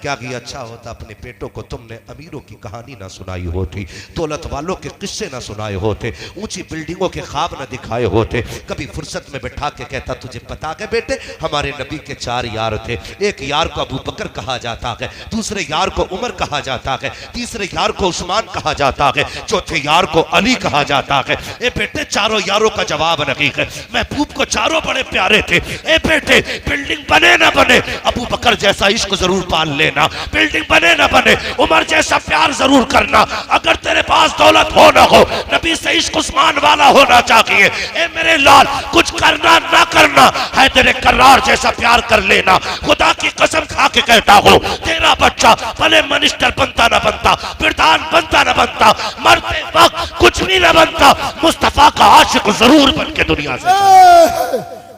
क्या ये अच्छा होता अपने बेटों को तुमने अमीरों की कहानी ना सुनाई होती, दौलत वालों के किस्से ना सुनाए होते, ऊंची बिल्डिंगों के ख्वाब ना दिखाए होते। कभी फुर्सत में बैठा के कहता तुझे पता है बेटे हमारे नबी के 4 यार थे, एक यार को अबू बकर कहा जाता है, दूसरे यार को उमर कहा जाता है, तीसरे यार को उस्मान कहा जाता है, चौथे यार को अली कहा जाता है। ए बेटे चारों यारों का जवाब नहीं है, महबूब को चारों बड़े प्यारे थे। ए बेटे बिल्डिंग बने ना बने अबू बकर जैसा इश्क जरूर पाल लेना, बिल्डिंग बने ना बने उमर जैसा प्यार जरूर करना। अगर तेरे पास दौलत हो ना हो नबी से इश्क उस्मान वाला होना चाहिए। ए मेरे लाल कुछ करना ना करना है तेरे करार जैसा प्यार कर लेना। खुदा की कसम खा के कहता हूँ तेरा बच्चा भले मिनिस्टर बनता ना बनता, प्रधान बनता ना बनता, मरते वक्त कुछ भी ना बनता, मुस्तफा का आशिक जरूर बन के दुनिया से।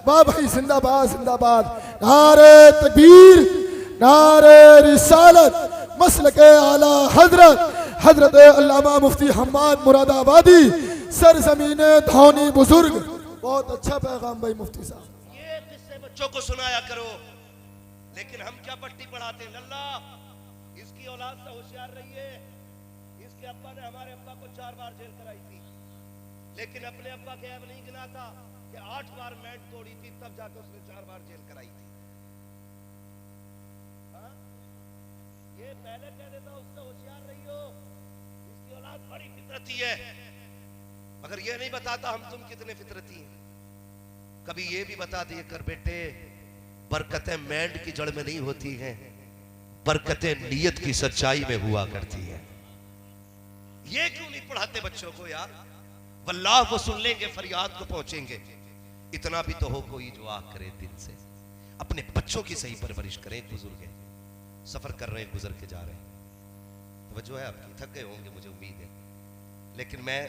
वाह भाई जिंदाबाद जिंदाबाद। नारे तकबीर, नारे रिसालत, मसलके आला हजरत हजरत अल्लामा मुफ्ती हम्माद मुरादाबादी सरजमीने धौनी बुजुर्ग। बहुत अच्छा पैगाम भाई मुफ्ती साहब। ये किस्से बच्चों को सुनाया करो, लेकिन हम क्या पट्टी पढ़ाते हैं। लल्ला इसकी औलाद से होशियार रहिए। इसके अब्बा ने हमारे अब्बा को 4 बार जेल कराई थी, लेकिन अपने अब्बा के ऐब नहीं गिनाता कि 8 बार मैट तोड़ी थी तब जाकर उसने 4 बार जेल कराई थी। हाँ? ये पहले कह देता उससे होशियार रहियो, इसकी औलाद बड़ी फितरती है, मगर ये नहीं बताता हम तुम कितने फितरती हैं। कभी ये भी बता दिए कर बेटे बरकतें मैंड की जड़ में नहीं होती हैं, बरकतें नीयत की सच्चाई में हुआ करती है। ये क्यों नहीं पढ़ाते बच्चों को यार? वल्लाह वो सुन लेंगे, फरियाद को पहुंचेंगे। इतना भी तो हो कोई जो आ करे दिल से। अपने बच्चों की सही परवरिश करें। बुजुर्ग हैं, सफर कर रहे हैं, गुजर के जा रहे हैं, तवज्जो है आपकी, थक गए होंगे मुझे उम्मीद है, लेकिन मैं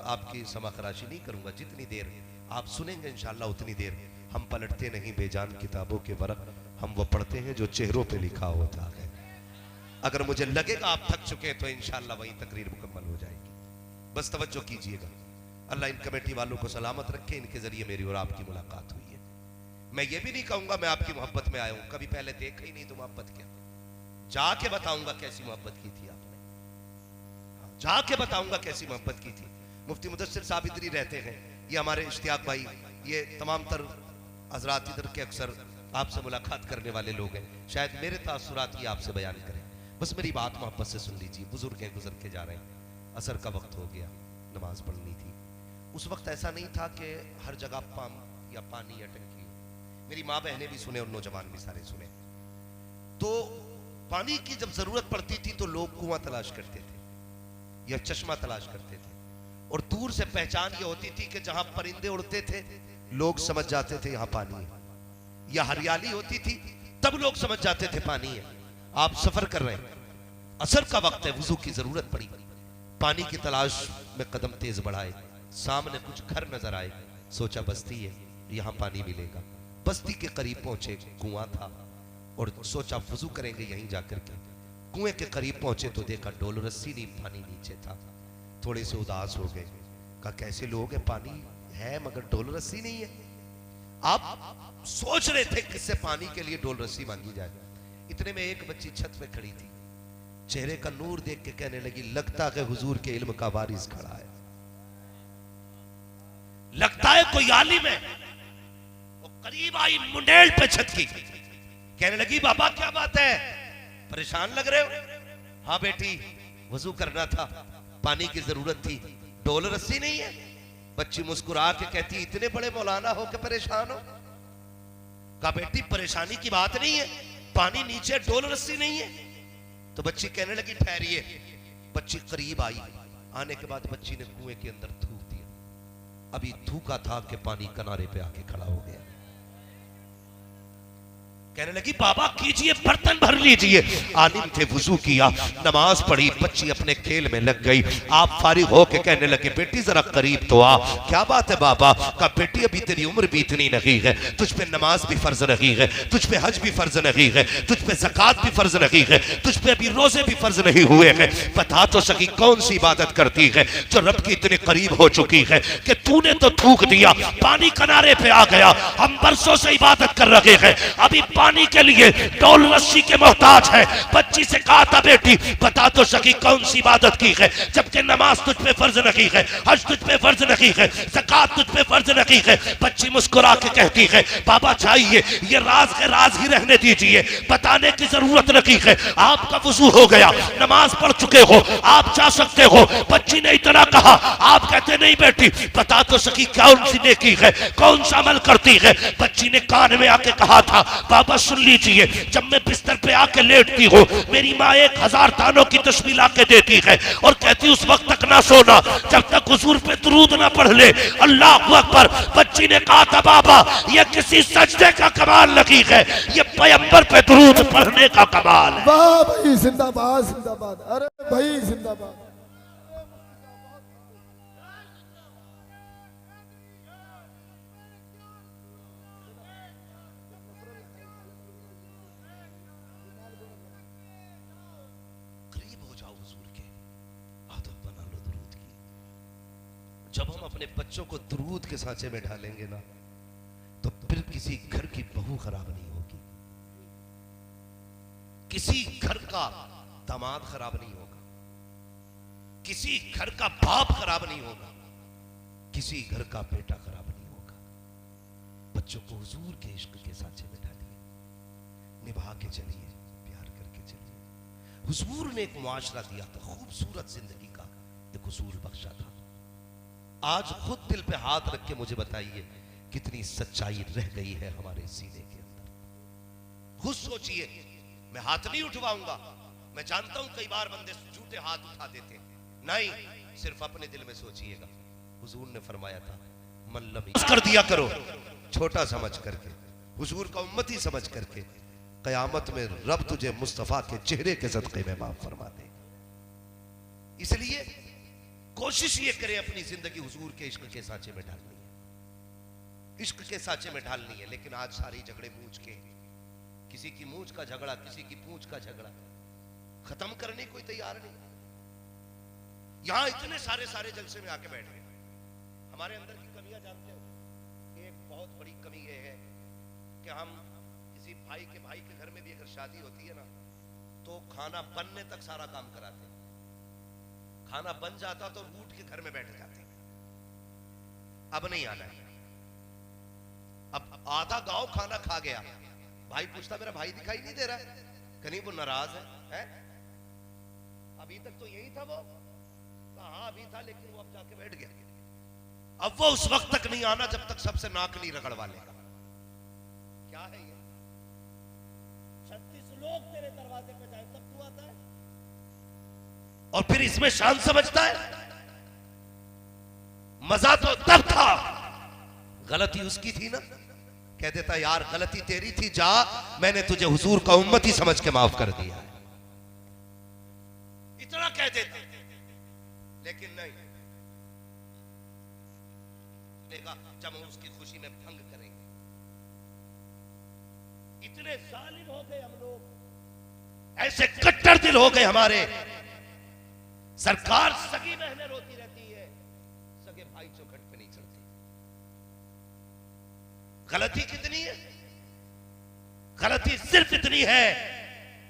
आपकी समाखराशी नहीं करूंगा। जितनी देर आप सुनेंगे इंशाल्लाह उतनी देर हम पलटते नहीं बेजान किताबों के वरक, हम वो पढ़ते हैं जो चेहरों पे लिखा होता है। अगर मुझे लगेगा आप थक चुके तो इंशाल्लाह वहीं तकरीर मुकम्मल हो जाएगी। बस तवज्जो कीजिएगा। अल्लाह इन कमेटी वालों को सलामत रखे, इनके जरिए मेरी और आपकी मुलाकात हुई है। मैं ये भी नहीं कहूंगा मैं आपकी मोहब्बत में आया हूं, कभी पहले देखा ही नहीं तो मोहब्बत क्या, जाके बताऊंगा कैसी मोहब्बत की थी आपने, जाके बताऊंगा कैसी मोहब्बत की थी। मुफ्ती मुदस्सिर साहब इधर ही रहते हैं, ये हमारे इश्तियाक भाई, ये तमाम तर हजरात इधर के अक्सर आपसे मुलाकात करने वाले लोग हैं, शायद मेरे तासुरात ही आपसे बयान करें। बस मेरी बात मोहब्बत से सुन लीजिए। बुजुर्ग हैं, गुजर के जा रहे हैं, असर का वक्त हो गया, नमाज पढ़नी थी। उस वक्त ऐसा नहीं था कि हर जगह पंप या पानी या टंकी। मेरी माँ बहनें भी सुने और नौजवान भी सारे सुने। तो पानी की जब जरूरत पड़ती थी तो लोग कुआं तलाश करते थे या चश्मा तलाश करते थे, और दूर से पहचान ये होती थी कि जहां परिंदे उड़ते थे लोग समझ जाते थे यहां पानी है, या हरियाली होती थी तब लोग समझ जाते थे पानी है। आप सफर कर रहे हैं, असर का वक्त है, वुजू की जरूरत पड़ी, पानी की तलाश में कदम तेज बढ़ाए, सामने कुछ घर नजर आए, सोचा बस्ती है यहां पानी मिलेगा। बस्ती के करीब पहुंचे, कुआं था, और सोचा वुजू करेंगे यहीं जाकर के। कुएं के करीब पहुंचे तो देखा डोल रस्सी नहीं, पानी नीचे था। थोड़े से उदास हो गए, कहा कैसे लोग हैं, पानी है मगर डोल रस्सी नहीं है। आप सोच रहे थे किससे पानी के लिए डोल रस्सी मांगी जाए। इतने में एक बच्ची छत पे खड़ी थी, चेहरे का नूर देख के कहने लगी लगता है हुजूर के इल्म का वारिस खड़ा है, लगता है कोई आलिम है। वो करीब आई, मुंडेल पे छत की, कहने लगी बाबा क्या बात है, परेशान लग रहे हो? हाँ बेटी वजू करना था, पानी की जरूरत थी, डोल रस्सी नहीं है। बच्ची मुस्कुरा के कहती इतने बड़े मौलाना हो के परेशान हो? कहा बेटी परेशानी की बात नहीं है, पानी नीचे डोल रस्सी नहीं है। तो बच्ची कहने लगी ठहरिए। बच्ची करीब आई, आने के बाद बच्ची ने कुएं के अंदर थूक दिया। अभी थूका था कि पानी किनारे पे आके खड़ा हो गया। कहने लगी बाबा कीजिए, बर्तन भर लीजिए। आलिम थे, वुजू किया, नमाज पढ़ी, बच्ची अपने खेल में लग गई। आप फारिग होके कहने लगे बेटी जरा करीब तो आ। क्या बात है बाबा? कहा बेटी अभी तेरी उम्र भी इतनी नहीं है, तुझ पे नमाज भी फर्ज नहीं है, तुझ पे हज भी फर्ज नहीं है, तुझ पे ज़कात भी फर्ज नहीं है, तुझ पे अभी रोजे भी फर्ज नहीं हुए हैं। बता तो सकी कौन सी इबादत करती है जो रब की इतनी करीब हो चुकी है कि तूने तो थूक दिया, पानी किनारे पे आ गया, हम बरसों से इबादत कर रहे हैं, अभी पानी के लिए डोल रस्सी के मोहताज है। बच्ची से कहा था बेटी बता तो सकी कौन सी इबादत की है, जबकि नमाज तुझ पे फर्ज नहीं है, हज तुझ पे फर्ज नहीं है, ज़कात तुझ पे फर्ज नहीं है। बच्ची मुस्कुरा के कहती है बाबा चाहिए, ये राज के राज ही रहने दीजिए, बताने की जरूरत नहीं है। आपका वुजू हो गया, नमाज पढ़ चुके हो, आप जा सकते हो। बच्ची ने इतना कहा, आप कहते नहीं बेटी बता तो सकी कौन सी नेकी है, कौन सा अमल करती है। बच्ची ने कान में आके कहा था बाबा सुन लीजिए, जब मैं बिस्तर पे आके लेटती हूँ मेरी माँ 1000 तानों की तस्बीह ला के देती है और कहती उस वक्त तक ना सोना जब तक हुजूर पे दुरूद ना पढ़ ले। अल्लाह अकबर। बच्ची ने कहा था बाबा ये किसी सजदे का कमाल नहीं है, ये पैगंबर पे दुरूद पढ़ने का कमाल है। वाह भाई जिंदाबाद जिंदाबाद, अरे भाई जिंदाबाद। जब हम अपने बच्चों को दुरूद के सांचे में ढालेंगे ना तो फिर किसी घर की बहू खराब नहीं होगी, किसी घर का दामाद खराब नहीं होगा, किसी घर का बाप खराब नहीं होगा, किसी घर का बेटा खराब नहीं होगा। बच्चों को हुजूर के इश्क के सांचे में ढालिए, निभा के चलिए, प्यार करके चलिए। हुजूर ने एक मुआशरा दिया था, खूबसूरत जिंदगी का एक उसूल बख्शा था। आज खुद दिल पे हाथ रख के मुझे बताइए कितनी सच्चाई रह गई है हमारे सीने के अंदर। खुद सोचिए, मैं हाथ नहीं उठवाऊंगा, मैं जानता हूं कई बार बंदे झूठे हाथ उठा देते हैं, नहीं, सिर्फ अपने दिल में सोचिएगा। हुजूर ने फरमाया था मल्लम कर दिया करो छोटा समझ करके, हुजूर का उम्मती समझ करके, कयामत में रब तुझे मुस्तफा के चेहरे के सदक़े में माफ फरमा दे। इसलिए कोशिश ये करें अपनी जिंदगी हुजूर के इश्क के सांचे में ढालनी है, इश्क के सांचे में ढालनी है। लेकिन आज सारी झगड़े मूंछ के, किसी की मूंछ का झगड़ा, किसी की पूंछ का झगड़ा, खत्म करने कोई तैयार नहीं। यहां इतने सारे जलसे में आके बैठ गए। हमारे अंदर की कमियां जानते हो, एक बहुत बड़ी कमी ये है कि हम किसी भाई के घर में भी अगर शादी होती है ना तो खाना बनने तक सारा काम कराते हैं, खाना बन जाता तो रूठ के घर में बैठ जाते, अब नहीं आना है। अब आधा गांव खाना खा गया, भाई पूछता मेरा भाई दिखाई नहीं दे रहा है, कहीं वो नाराज है? अभी तक तो यही था वो, हाँ अभी था, लेकिन वो अब जाके बैठ गया। अब वो उस वक्त तक नहीं आना जब तक सबसे नाक नहीं रगड़वा लेगा। क्या है ये? 36 लोग तेरे दरवाजे पे जाए तब तू आता है और फिर इसमें शान समझता है। मजा तो तब था, गलती उसकी थी ना, कह देता यार गलती तेरी थी, जा मैंने तुझे हुजूर का उम्मती समझ के माफ कर दिया, इतना कह देता। लेकिन नहीं, देखा जब हम उसकी खुशी में भंग करेंगे। इतने जालिम हो गए हम लोग, ऐसे कट्टर दिल हो गए हमारे। सरकार सगी बहनें रोती रहती है, सगे भाई चौखट पे नहीं चलते। गलती कितनी है? गलती सिर्फ इतनी है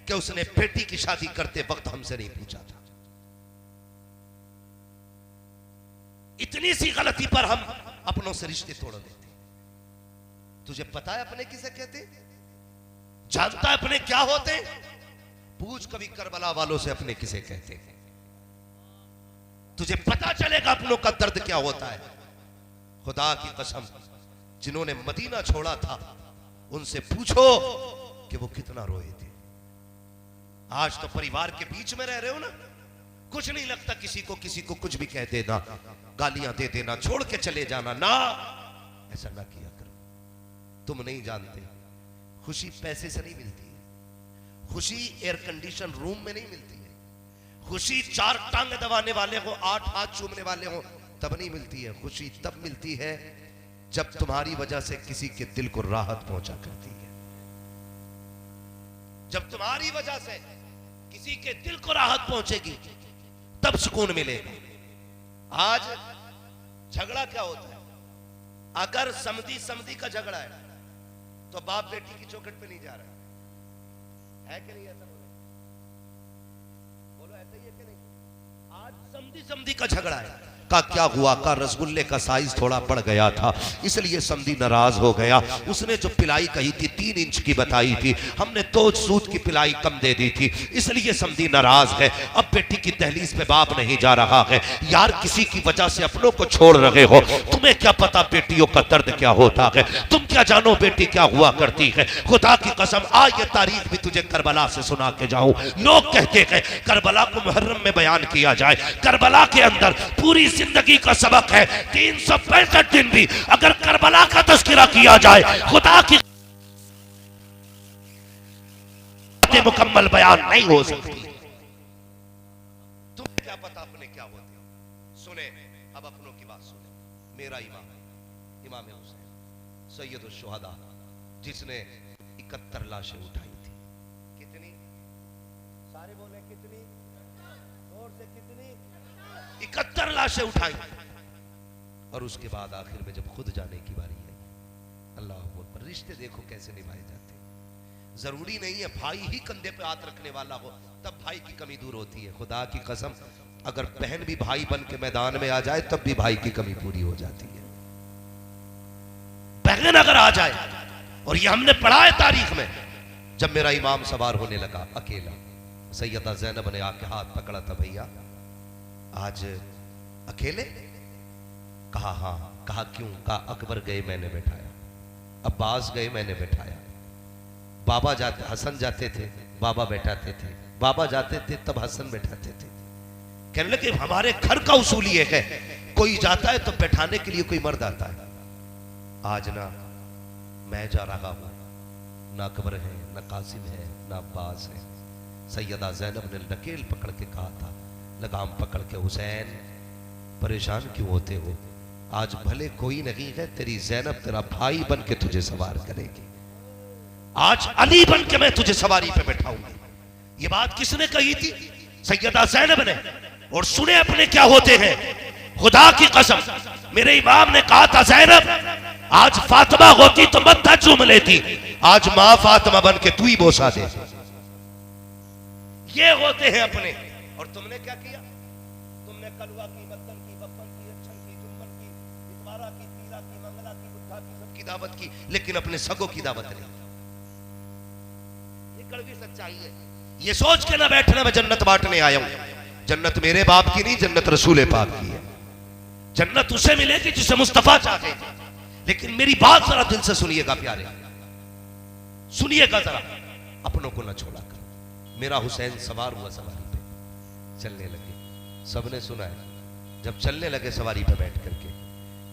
कि उसने बेटी की शादी करते वक्त हमसे नहीं पूछा था। इतनी सी गलती पर हम अपनों से रिश्ते तोड़ देते। तुझे पता है अपने किसे कहते? जानता है अपने क्या होते? पूछ कभी करबला वालों से अपने किसे कहते हैं, तुझे पता चलेगा अपनों का दर्द क्या होता है। खुदा की कसम, जिन्होंने मदीना छोड़ा था उनसे पूछो कि वो कितना रोए थे। आज तो परिवार के बीच में रह रहे हो ना, कुछ नहीं लगता किसी को कुछ भी कह देना, गालियां दे देना, छोड़ के चले जाना। ना, ऐसा ना किया करो। तुम नहीं जानते खुशी पैसे से नहीं मिलती है, खुशी एयर कंडीशन रूम में नहीं मिलती है, खुशी 4 टांग दबाने वाले हो, 8 हाथ चूमने वाले हो तब नहीं मिलती है। खुशी तब मिलती है जब तुम्हारी वजह से किसी के दिल को राहत पहुंचा करती है, जब तुम्हारी वजह से किसी के दिल को राहत पहुंचेगी तब सुकून मिलेगा। आज झगड़ा क्या होता है? अगर समधी का झगड़ा है तो बाप बेटी की चौखट पे नहीं जा रहा है कि नहीं? ऐसा बोलो ऐसा ही है कि नहीं? आज समधी समधी का झगड़ा है। का क्या हुआ? का रसगुल्ले का साइज थोड़ा बढ़ गया था, इसलिए समधी नाराज हो गया। उसने जो पिलाई कही थी 3 इंच की बताई थी, हमने 2 सूत की पिलाई कम दे दी थी, इसलिए समधी नाराज है। अब बेटी की दहलीज पे बाप नहीं जा रहा है। यार किसी की वजह से अपनों को छोड़ रहे हो, तुम्हें क्या पता बेटियों का दर्द क्या होता है? तुम क्या जानो बेटी क्या हुआ करती है? खुदा की कसम आज ये तारीख भी तुझे करबला से सुना के जाऊं। लोग कहते हैं करबला को मुहर्रम में बयान किया जाए। करबला के अंदर पूरी जिंदगी का सबक है। 365 दिन भी अगर करबला का तज़किरा किया जाए, खुदा की मुकम्मल बयान नहीं हो सकती। तुम्हें क्या पता अपने क्या होते हो? सुने अब अपनों की बात सुने। मेरा इमाम हुसैन सैयदुश शुहदा, जिसने 71 लाशें उठाई थी। कितनी? सारे बोले कितनी? जोर से कितनी? 71 लाशें उठाई। और उसके बाद आखिर में जब खुद जाने की बारी है, अल्लाह अकबर, रिश्ते देखो कैसे निभाए जाते। जरूरी नहीं है भाई ही कंधे पे हाथ रखने वाला हो तब भाई की कमी दूर होती है। खुदा की कसम अगर बहन भी भाई बन के मैदान में आ जाए तब भी भाई की कमी पूरी हो जाती है। बहन अगर आ जाए, और ये हमने पढ़ा है तारीख में, जब मेरा इमाम सवार होने लगा अकेला, सैयदा ज़ैनब ने आके हाथ पकड़ा था, भैया आज अकेले? कहा हाँ। कहा क्यों? कहा अकबर गए मैंने बैठाया, अब्बास गए मैंने बैठाया, बाबा जाते, हसन जाते थे बाबा बैठाते थे, बाबा जाते थे तब हसन बैठाते थे। कहने लगे हमारे घर का उसूल ये है, कोई जाता है तो बैठाने के लिए कोई मर्द आता है। आज ना मैं जा रहा हूं, ना अकबर है, ना कासिम है, ना अब्बास है। सैयदा ज़ैनब ने नकेल पकड़ के कहा था, लगाम पकड़ के, हुसैन परेशान क्यों होते हो? आज भले कोई नहीं है, तेरी ज़ैनब तेरा भाई बन के तुझे सवार करेगी। आज अली बन के मैं तुझे सवारी पे बैठाऊंगी। ये बात किसने कही थी? सैयदा ज़ैनब ने। और सुने अपने क्या होते हैं। खुदा की कसम मेरे इमाम ने कहा था, ज़ैनब आज फातिमा होती तो मत्था चूम लेती, आज मां फातिमा बन के तू ही बोसा दे। ये होते हैं अपने। और तुमने क्या किया? तुमने कलवा की, बत्तन की, बप्पन की, अच्छन की, जुम्मन की, इतवारा की, पीरा की, मंगला की, बुद्धा की, सबकी दावत की, लेकिन अपने सगों की दावत नहीं। ये कड़वी सच्चाई है। ये सोच के ना बैठना मैं जन्नत बांटने आया हूं। जन्नत मेरे बाप की नहीं, जन्नत रसूल पाक की है। जन्नत उसे मिलेगी जिसे मुस्तफा चाहे। लेकिन मेरी बात जरा दिल से सुनिएगा प्यारे, सुनिएगा जरा, अपनों को ना छोड़ा कर। मेरा हुसैन सवार हुआ सवारी पे, चलने लगे। सबने सुना है जब चलने लगे सवारी पे बैठ करके,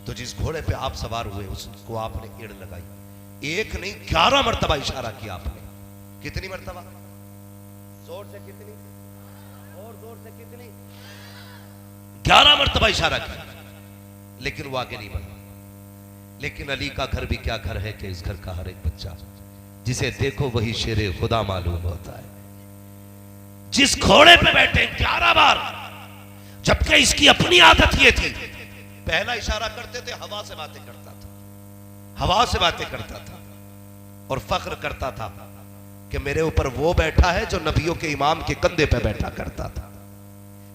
तो जिस घोड़े पे आप सवार हुए उसको आपने एड़ लगाई। एक नहीं 11 मरतबा इशारा किया आपने। कितनी मरतबा? जोर से कितनी? और जोर से कितनी? 11 मरतबा इशारा किया, लेकिन वो आगे नहीं बढ़ा। लेकिन अली का घर भी क्या घर है कि इस घर का हर एक बच्चा जिसे देखो वही शेरे खुदा मालूम होता है। जिस घोड़े पे बैठे 11 बार, जबकि इसकी अपनी आदत ये थी, पहला इशारा करते थे हवा से बातें करता था, हवा से बातें करता था और फख्र करता था कि मेरे ऊपर वो बैठा है जो नबियों के इमाम के कंधे पे बैठा करता था।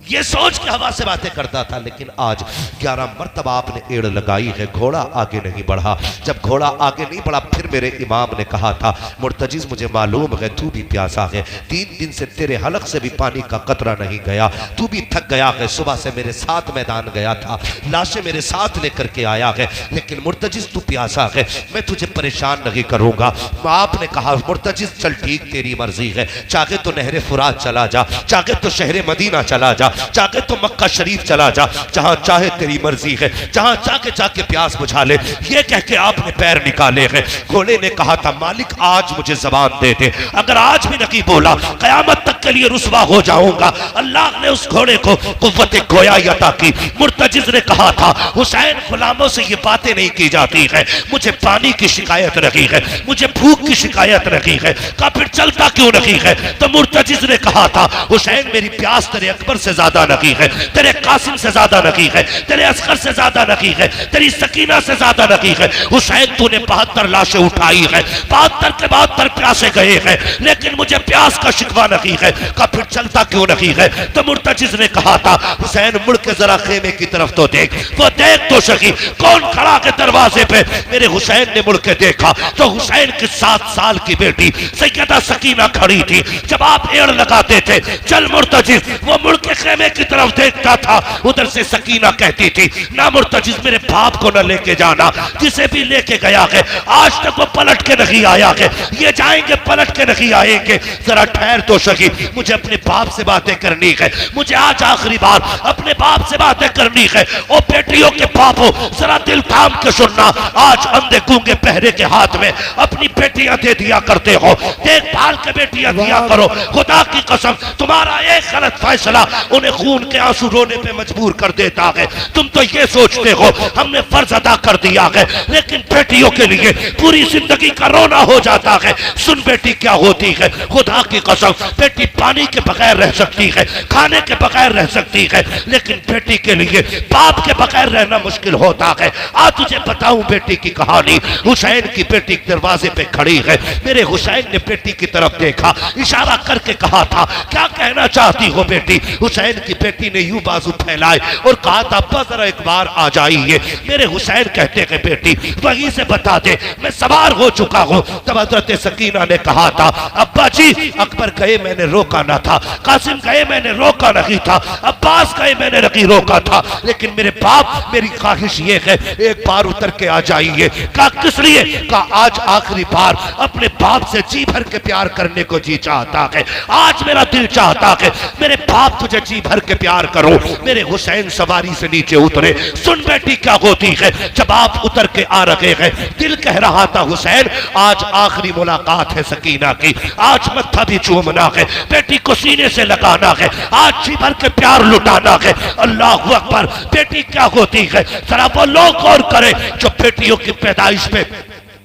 ये सोच के हवा से बातें करता था। लेकिन आज 11 मरतबा आपने एड़ लगाई है, घोड़ा आगे नहीं बढ़ा। जब घोड़ा आगे नहीं बढ़ा, फिर मेरे इमाम ने कहा था, मुर्तजिज़ मुझे मालूम है तू भी प्यासा है, 3 दिन से तेरे हलक से भी पानी का कतरा नहीं गया, तू भी थक गया है, सुबह से मेरे साथ मैदान गया था, लाशें मेरे साथ लेकर के आया है, लेकिन मुर्तजिज़ तू प्यासा है, मैं तुझे परेशान नहीं करूंगा। आपने कहा मुर्तजिज़ चल ठीक तेरी मर्जी है, चाहे तो नहरे फुरात चला जा, चाहे तो शहरे मदीना चला जा, चाहे तो मक्का शरीफ चला जा, जहां चाहे तेरी मर्जी है, जहां चाहे जाके प्यास बुझा ले। ये कह के आपने पैर निकाले हैं। घोड़े ने कहा था, मालिक आज मुझे जबान दे दे, अगर आज भी नहीं बोला कयामत तक के लिए रुसवा हो जाऊंगा। अल्लाह ने उस घोड़े को कुव्वत गोयाई अता की। मुर्तजिज़ ने कहा था, हुसैन गुलामों से ये बातें नहीं की जाती है, मुझे पानी की शिकायत रही है, मुझे भूख की शिकायत रही है, का फिर चलता क्यों नहीं है? तो मुर्तजिज़ ने कहा था, हुसैन मेरी प्यास तेरे अकबर से ज्यादा नहीं है, तेरे कासिम से ज्यादा नहीं है, तेरे असगर से ज्यादा नहीं है, तेरी सकीना से ज्यादा नहीं है। हुसैन तूने 72 लाशें भूख आई है, 72 के 72 प्यासे गए हैं, लेकिन मुझे प्यास का शिकवा नहीं है। का फिर चलता क्यों नहीं है? तो मुर्तजिज ने कहा था, हुसैन मुड़ के जरा खेमे की तरफ तो देख। वो देख तो सकी, कौन खड़ा के दरवाजे पे? मेरे हुसैन ने मुड़ के देखा तो हुसैन की 7 साल की बेटी सैयदा सकीना खड़ी थी। जब आप एड़ लगाते थे, चल मुर्तजिज, वो मुड़ के खेमे की तरफ देखता था। उधर से सकीना कहती थी, ना मुर्तजिज, मेरे बाप को न लेके जाना, जिसे भी लेके गया है आज तक वो पलट के नहीं आया है, ये जाएंगे पलट के नहीं आएंगे। जरा ठहर तो सकी, मुझे अपने बाप से बातें करनी है, मुझे आज आखिरी बार अपने बाप से बातें करनी है। ओ बेटियों के बापों, जरा दिल थाम के सुनना, आज अंधे गूंगे पहरे के हाथ में अपनी बेटियां दे दिया करते हो, देखभाल के बेटियां दिया करो। खुदा की कसम, तुम्हारा एक गलत फैसला उन्हें खून के आंसू रोने पे मजबूर कर देता है। तुम तो ये सोचते हो हमने फर्ज अदा कर दिया है, लेकिन बेटियों के लिए पूरी जिंदगी का रोना हो जाता है। सुन बेटी क्या होती है, खुदा की कसम, बेटी पानी के बगैर रह सकती है, खाने के बगैर रह सकती है, लेकिन बेटी के लिए बाप के बगैर रहना मुश्किल होता है। आज तुझे बताऊं बेटी की कहानी। हुसैन की बेटी दरवाजे पे खड़ी है, मेरे हुसैन ने बेटी की तरफ देखा, इशारा करके कहा था, क्या कहना चाहती हो बेटी? हुसैन की बेटी ने यूं बाजू फैलाए और कहा था, अब्बा जरा एक बार आ जाइए। मेरे हुसैन कहते हैं, बेटी वहीं से बता दे, मैं सवार हो चुका हूं। तब हजरत सकीना ने कहा था, अब्बा जी, अकबर गए मैंने रोका ना था, कासिम गए मैंने रोका नहीं था, अब्बास गए मैंने नहीं रोका था, लेकिन मेरे बाप, मेरी ख्वाहिश ये है एक बार उतर के आ जाइए। कहा किस लिए? कहा आज आखिरी बार अपने बाप से जी भर के प्यार करने को जी चाहता है, आज मेरा दिल चाहता है मेरे बाप तुझे जी भर के प्यार करो। मेरे हुसैन सवारी से नीचे उतरे। सुन बेटी क्या होती है, जब आप उतर के आ रहे हैं, दिल कह रहा था, हुसैन आज आखिरी मुलाकात है सकीना की, आज मत्था भी चूमना है, बेटी को सीने से लगाना है, आज जी भर के प्यार लुटाना है। अल्लाह अकबर। बेटी क्या होती है, जरा वो लोग गौर करें जो बेटियों की पैदाइश पे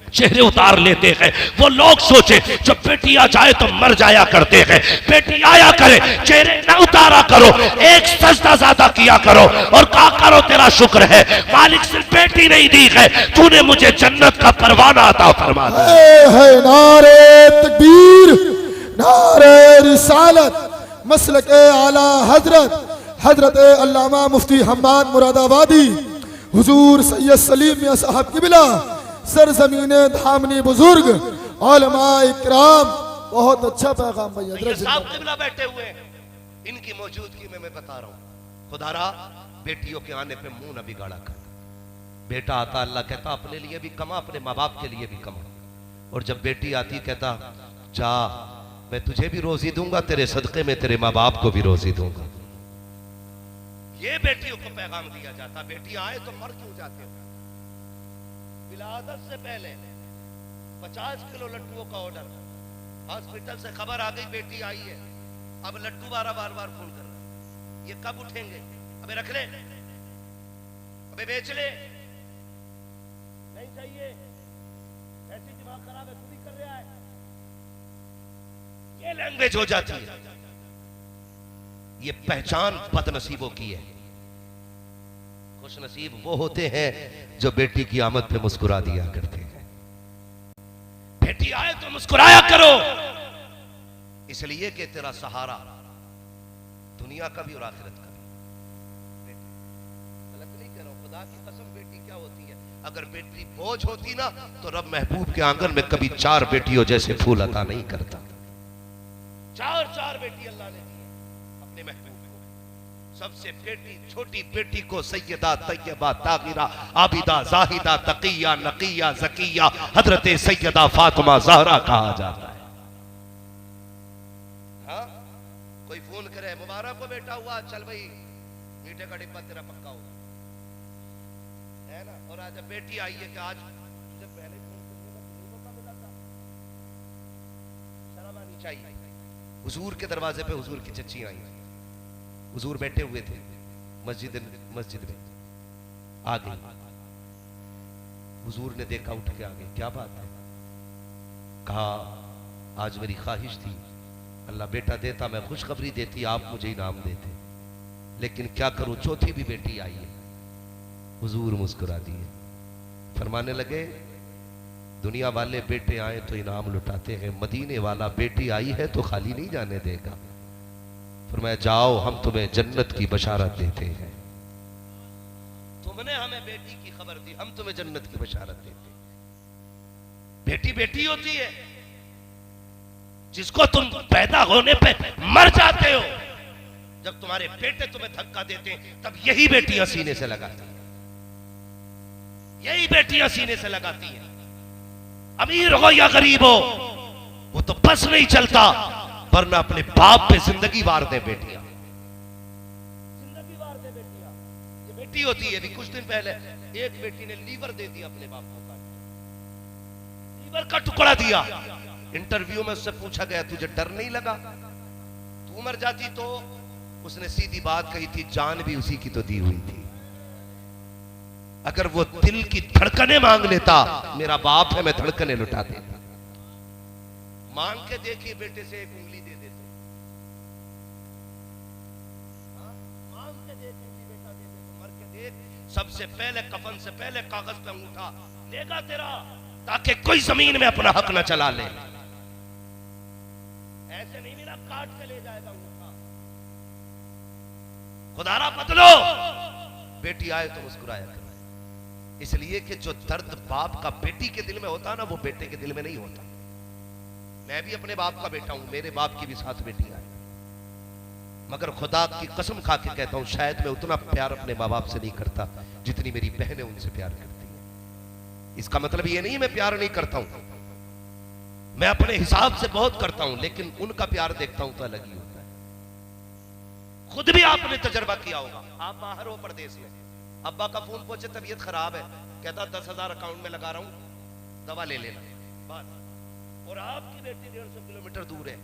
चेहरे उतार लेते हैं। वो लोग सोचे जब बेटी आ जाए तो मर जाया करते हैं, बेटी आया करे चेहरे न उतारा करो, एक सजदा ज्यादा किया करो और कहा करो तेरा शुक्र है मालिक सिर्फ बेटी नहीं दी है, तूने मुझे जन्नत का परवाना अता फरमा दिया है। नारे तकबीर, नारे रिसालत, मसलक आला हजरत हजरत अल्लामा मुफ्ती हम्माद मुरादाबादी, हुजूर सैयद सलीम मियां साहब किबला, सरजमीन धामनी बुजुर्ग, उलमा इकराम। बहुत अच्छा पैगाम भाई साहब किबला बैठे हुए हैं, इनकी मौजूदगी में मैं बता रहा हूं, खुदारा बेटियों के आने पे मुंह न बिगाड़ा कर। बेटा आता अल्लाह कहता अपने लिए भी कमा, अपने माँ बाप के लिए भी कमा, और जब बेटी आती कहता जा मैं तुझे भी रोजी दूंगा, तेरे सदके में तेरे माँ बाप को भी रोजी दूंगा। ये बेटियों को पैगाम दिया जाता। बेटी आए तो मर क्यों जाते हो? विलादत से पहले 50 किलो लड्डुओं का ऑर्डर, हॉस्पिटल से खबर आ गई बेटी आई है, अब लड्डू बार बार फोन कर रहा है, ये कब उठेंगे? अबे रख ले, अबे बेच ले, नहीं चाहिए, ऐसी दिमाग खराब है, तू भी कर रहा है। ये लैंग्वेज हो जाती है। ये पहचान बदनसीबों की है। खुश नसीब वो होते हैं जो बेटी की आमद पे मुस्कुरा दिया करते हैं। बेटी आए तो मुस्कुराया करो, इसलिए कि तेरा सहारा दुनिया का भी और आखिरत का भी। गलत नहीं कह रहा हूं, खुदा की कसम। बेटी क्या होती है? अगर बेटी बोझ होती ना तो रब महबूब के आंगन में कभी 4 बेटियों जैसे फूल अता नहीं करता। 4 बेटी अल्लाह ने दी अपने महबूब को। सबसे बेटी छोटी बेटी को सैयदा तैयबा ताहिरा आबिदा जाहिदा तकिया नकिया जकिया हजरत सैयदा फातिमा ज़हरा कहा जाता है। हाँ, कोई फोन करे मुबारक हो बेटा हुआ, चल भाई मीठे का डिब्बा तेरा पक्का होगा, है ना। और आज जब बेटी आई है कि आज तुझे पहले फोन करने का मिला था, शर्म आनी चाहिए। हुजूर के दरवाजे पे हुजूर की चच्ची आई, हुजूर बैठे हुए थे मस्जिद में, आ गई। हुजूर ने देखा, उठ के आ गए, क्या बात है? कहा आज मेरी ख्वाहिश थी अल्लाह बेटा देता मैं खुशखबरी देती, आप मुझे इनाम देते, लेकिन क्या करूं चौथी भी बेटी आई है। हुजूर मुस्कुरा दिए, फरमाने लगे दुनिया वाले बेटे आए तो इनाम लुटाते हैं, मदीने वाला बेटी आई है तो खाली नहीं जाने देगा। फरमाया जाओ हम तुम्हें जन्नत की बशारत देते हैं। तुमने हमें बेटी की खबर दी, हम तुम्हें जन्नत की बशारत देते हैं। बेटी बेटी होती है, जिसको तुम पैदा होने पे मर जाते हो, जब तुम्हारे बेटे तुम्हें धक्का देते हैं तब यही बेटियां सीने से लगाती हैं, यही बेटियां सीने से लगाती हैं। अमीर हो या गरीब हो वो तो बस नहीं चलता, वरना अपने बाप पे जिंदगी वार दे बेटियां, जिंदगी वार दे बेटियां। ये बेटी होती है। अभी कुछ दिन पहले एक बेटी ने लीवर दे दिया अपने बाप को, लीवर का टुकड़ा दिया। इंटरव्यू में उससे पूछा गया तुझे डर नहीं लगा तू मर जाती तो? उसने सीधी बात कही थी, जान भी उसी की तो दी हुई थी। अगर वो दिल की धड़कने मांग लेता, मेरा बाप है मैं धड़कने लुटा देता। मांग के देखिए बेटे से एक उंगली दे देते, मांग के देख उंगली बेटा दे दे, मर के देख। सबसे पहले कफन से पहले कागज पे अंगूठा लेगा तेरा, ताकि कोई जमीन में अपना हक न चला ले। ऐसे नहीं मिला काट के ले जाएगा अंगूठा। खुदारा बदलो, बेटी आए तो मुस्कुराया कर, इसलिए कि जो दर्द बाप का बेटी के दिल में होता ना, वो बेटे के दिल में नहीं होता। मैं भी अपने बाप का बेटा हूं, मेरे बाप की भी साथ बेटी आई, मगर खुदा की कसम खा के कहता हूं शायद मैं उतना प्यार अपने माँ बाप से नहीं करता जितनी मेरी बहनें उनसे प्यार करती हैं। इसका मतलब ये नहीं मैं प्यार नहीं करता हूं, मैं अपने हिसाब से बहुत करता हूं, लेकिन उनका प्यार देखता हूं तो अलग ही होता है। खुद भी आपने तजर्बा किया होगा, आप बाहर हो परदेश में, अब्बा का फोन पहुंचे तबीयत खराब है, कहता 10,000 अकाउंट में लगा रहा हूं, दवा ले लेना बात। और आपकी बेटी 150 किलोमीटर दूर है,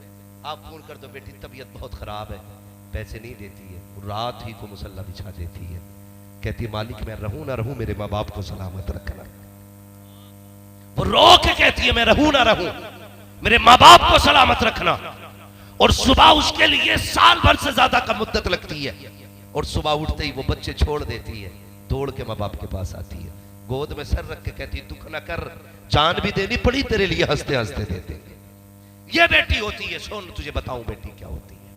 आप फोन कर दो बेटी तबीयत बहुत खराब है, पैसे नहीं देती है, रात ही को मुसल्ला बिछा देती है, कहती मालिक मैं रहूं ना रहूं मेरे माँ बाप को सलामत रखना। वो रो के कहती है मैं रहूं ना रहूं मेरे माँ बाप को सलामत रखना। और सुबह उसके लिए साल भर से ज्यादा का मुद्दत लगती है, और सुबह उठते ही वो बच्चे छोड़ देती है, दौड़ के माँ बाप के पास आती है, गोद में सर रख के कहती दुख न कर, जान भी देनी पड़ी तेरे लिए हंसते हंसते देते। ये बेटी होती है। सुन तुझे बताऊं बेटी क्या